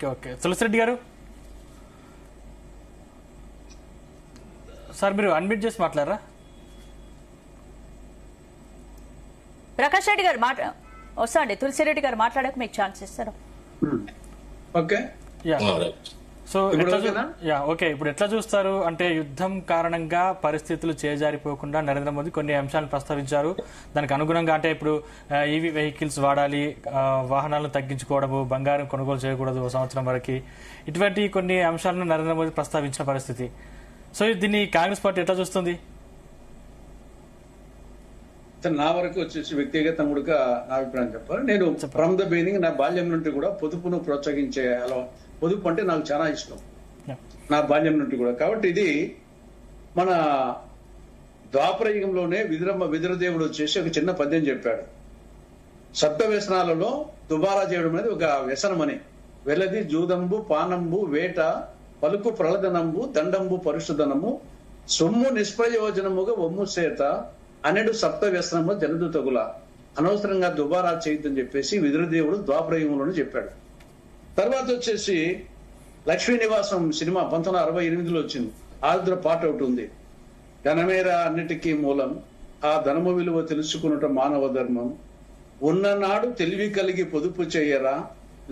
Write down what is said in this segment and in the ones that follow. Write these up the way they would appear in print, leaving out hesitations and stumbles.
Okay okay Tulasi Reddy గారు sir మీరు unmute చేసి మాట్లాడరా? ప్రకాష్ రెడ్డి గారు వస్తా అండి. తులసిరెడ్డి గారు మాట్లాడక మీకు ఛాన్స్ ఇస్తారు. ఓకే సో ఓకే ఇప్పుడు ఎట్లా చూస్తారు అంటే యుద్ధం కారణంగా పరిస్థితులు చేజారిపోకుండా నరేంద్ర మోదీ కొన్ని అంశాలను ప్రస్తావించారు. దానికి అనుగుణంగా అంటే ఇప్పుడు ఈవీ వెహికల్స్ వాడాలి, వాహనాలను తగ్గించుకోవడము, బంగారం కొనుగోలు చేయకూడదు సంవత్సరం వరకు, ఇటువంటి కొన్ని అంశాలను నరేంద్ర మోదీ ప్రస్తావించిన పరిస్థితి. సో దీన్ని కాంగ్రెస్ పార్టీ ఎట్లా చూస్తుంది? నా వరకు వచ్చేసి వ్యక్తిగతంగా నా అభిప్రాయం చెప్పాలి. నేను ఫ్రమ్ ద బిగినింగ్ నా బాల్యం నుండి కూడా పొదుపును ప్రోత్సహించే పొదుపు అంటే నాకు చాలా ఇష్టం నా బాల్యం నుండి కూడా. కాబట్టి ఇది మన ద్వాపర యుగంలోనే విదురదేవుడు వచ్చేసి ఒక చిన్న పద్యం చెప్పాడు. సప్త వ్యసనాలలో దుబారా చేయడం అనేది ఒక వ్యసనమని. వెలది జూదంబు పానంబు వేట పలుకు ప్రళదనంబు దండంబు పరుషుధనము సొమ్ము నిష్ప్రయోజనముగా ఒమ్ము చేత అనేడు సప్త వ్యసనము జలదుతగుల. అనవసరంగా దుబారా చేయొద్దని చెప్పేసి విదురదేవుడు ద్వాపర యుగంలోనే చెప్పాడు. తర్వాత వచ్చేసి లక్ష్మీ నివాసం సినిమా 1968లో వచ్చింది. ఆరుద్ర పాట ఒకటి ఉంది. ధనమేరా అన్నిటికీ మూలం, ఆ ధనము విలువ తెలుసుకున్నట మానవ ధర్మం, ఉన్ననాడు తెలివి కలిగి పొదుపు చేయరా,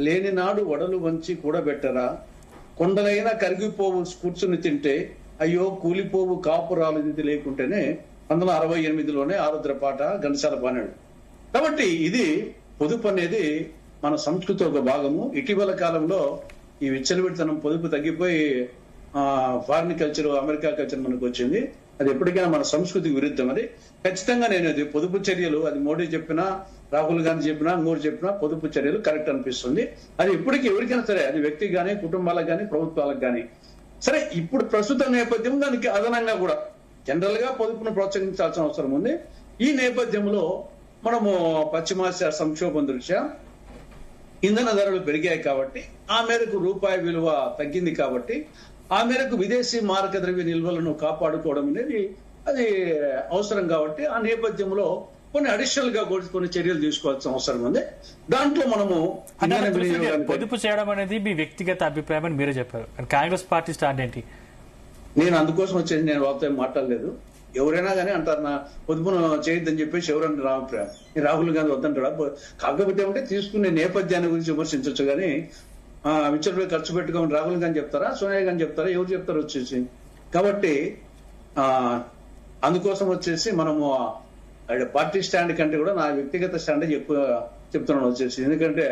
లేని నాడు వడలు వంచి కూడబెట్టరా, కొండలైనా కరిగిపోవు కూర్చుని తింటే అయ్యో కూలిపోవు కాపురాలు ఇది లేకుంటేనే 1968లోనే ఆరుద్ర పాట ఘంటసాల పాడాడు. కాబట్టి ఇది పొదుపు అనేది మన సంస్కృతి ఒక భాగము. ఇటీవల కాలంలో ఈ విచ్చలవిడితనం పొదుపు తగ్గిపోయి ఫారిన్ కల్చర్, అమెరికా కల్చర్ మనకు వచ్చింది. అది ఎప్పటికైనా మన సంస్కృతికి విరుద్ధం. అది ఖచ్చితంగా నేను అది పొదుపు చర్యలు, అది మోడీ చెప్పినా, రాహుల్ గాంధీ చెప్పినా, ఇంకోటి చెప్పినా పొదుపు చర్యలు కరెక్ట్ అనిపిస్తుంది. అది ఇప్పటికీ ఎవరికైనా సరే, అది వ్యక్తికి కానీ, కుటుంబాలకు కానీ, ప్రభుత్వాలకు కానీ సరే. ఇప్పుడు ప్రస్తుత నేపథ్యం దానికి అదనంగా కూడా జనరల్ గా పొదుపును ప్రోత్సహించాల్సిన అవసరం ఉంది. ఈ నేపథ్యంలో మనము పశ్చిమాసియా సంక్షోభం దృష్ట్యా ఇంధన ధరలు పెరిగాయి కాబట్టి, ఆ మేరకు రూపాయి విలువ తగ్గింది కాబట్టి, ఆ మేరకు విదేశీ మారక ద్రవ్య నిల్వలను కాపాడుకోవడం అనేది అది అవసరం కాబట్టి, ఆ నేపథ్యంలో కొన్ని అడిషనల్ గా కొన్ని చర్యలు తీసుకోవాల్సిన అవసరం ఉంది. దాంట్లో మనము పొదుపు చేయడం అనేది మీ వ్యక్తిగత అభిప్రాయం అని మీరే చెప్పారు. కాంగ్రెస్ పార్టీ స్టాండ్ ఏంటి? నేను అందుకోసం వచ్చేసి నేను వాళ్ళతో మాట్లాడలేదు. ఎవరైనా కానీ అంటారు నా పొదుపును చేయొద్దని చెప్పేసి ఎవరన్నా నా అభిప్రాయం. రాహుల్ గాంధీ వద్దంటాడా? కాకపోతే ఉంటే తీసుకునే నేపథ్యాన్ని గురించి విమర్శించవచ్చు కానీ విచ్చలపై ఖర్చు పెట్టుకోమని రాహుల్ గాంధీ చెప్తారా, సోనియా గాంధీ చెప్తారా, ఎవరు చెప్తారు వచ్చేసి? కాబట్టి అందుకోసం వచ్చేసి మనము పార్టీ స్టాండ్ కంటే కూడా నా వ్యక్తిగత స్టాండ్ ఎక్కువ చెప్తున్నాను వచ్చేసి. ఎందుకంటే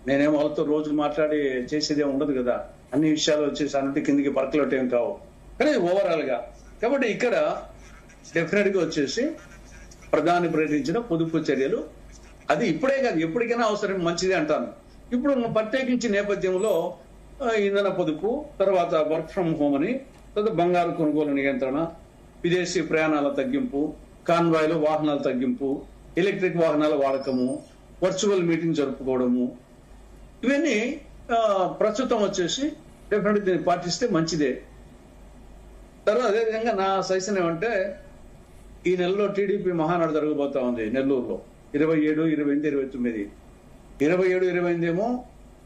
నేనేమో వాళ్ళతో రోజు మాట్లాడి చేసేదే ఉండదు కదా. అన్ని విషయాలు వచ్చేసి అన్నిటి కిందికి పరకలోటి ఏం కావు కానీ ఓవరాల్ గా. కాబట్టి ఇక్కడ డెఫినెట్ గా వచ్చేసి ప్రధాని ప్రకటించిన పొదుపు చర్యలు అది ఇప్పుడే కాదు ఎప్పటికైనా అవసరం, మంచిది అంటాను. ఇప్పుడు ప్రత్యేకించి నేపథ్యంలో ఇంధన పొదుపు, తర్వాత వర్క్ ఫ్రం హోమ్ అని, తర్వాత బంగారు కొనుగోలు నియంత్రణ, విదేశీ ప్రయాణాల తగ్గింపు, కాన్వాయ్లు వాహనాల తగ్గింపు, ఎలక్ట్రిక్ వాహనాల వాడకము, వర్చువల్ మీటింగ్ జరుపుకోవడము, ఇవన్నీ ప్రస్తుతం వచ్చేసి డెఫినెట్ దీన్ని పాటిస్తే మంచిదే. తర్వాత అదేవిధంగా నా సజెషన్ ఏమంటే, ఈ నెలలో టీడీపీ మహానాడు జరగబోతా ఉంది నెల్లూరులో 27, 28, 29. 27, 28 ఏమో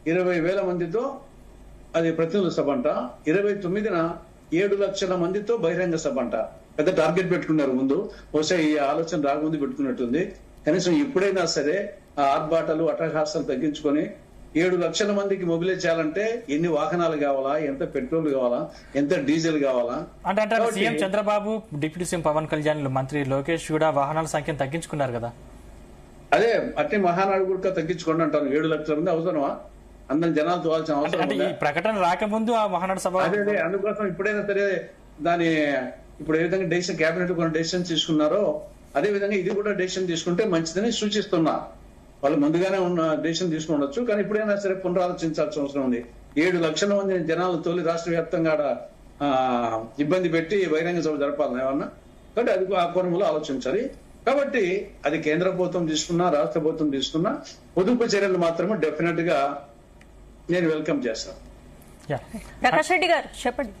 20,000 మందితో అది ప్రతినిధుల సభ అంట. 29న 7 లక్షల మందితో బహిరంగ సభ అంట. పెద్ద టార్గెట్ పెట్టుకున్నారు ముందు. బహుశా ఈ ఆలోచన రాకముందు పెట్టుకున్నట్టుంది. కనీసం ఇప్పుడైనా సరే ఆ ఆర్భాటాలు అట్టహాసాలు తగ్గించుకొని 7 లక్షల మందికి మొబిలైజ్ చేయాలంటే ఎన్ని వాహనాలు కావాలా, ఎంత పెట్రోల్ కావాలా, ఎంత డీజిల్ కావాలా అంటే CM Chandrababu, deputy CM Pawan Kalyan, మంత్రి లోకేష్ కూడా వాహనాల సంఖ్యను తగ్గించుకున్నారు కదా. అదే అట్టే మహానాడు కూడా తగ్గించుకోండి అంటాను. 7 లక్షల మంది అవసరమా? అందరం జనాలు తోవాల్సిన అవసరం ఈ ప్రకటన రాకముందు ఆ మహానాడు సభ. అదే అందుకోసం ఇప్పుడైనా సరే దాని ఇప్పుడు ఏ విధంగా డెసిషన్ కేబినెట్ కొన్ని డెసిషన్ తీసుకున్నారో అదే విధంగా ఇది కూడా డెసిషన్ తీసుకుంటే మంచిదని సూచిస్తున్నా. వాళ్ళు ముందుగానే ఉన్న డెసిషన్ తీసుకుండొచ్చు కానీ ఇప్పుడైనా సరే పునరాలోచించాల్సిన అవసరం ఉంది. 7 లక్షల మంది జనాలు తోలి రాష్ట్ర వ్యాప్తంగా ఇబ్బంది పెట్టి బహిరంగ సభ జరపాలని ఏమన్నా, కాబట్టి అది ఆ కోణంలో ఆలోచించాలి. కాబట్టి అది కేంద్ర ప్రభుత్వం తీసుకున్నా, రాష్ట్ర ప్రభుత్వం తీసుకున్నా పొదుపు చర్యలు మాత్రమే డెఫినెట్ గా నేను వెల్కమ్ చేస్తాను. ప్రకాష్ రెడ్డి గారు చెప్పండి.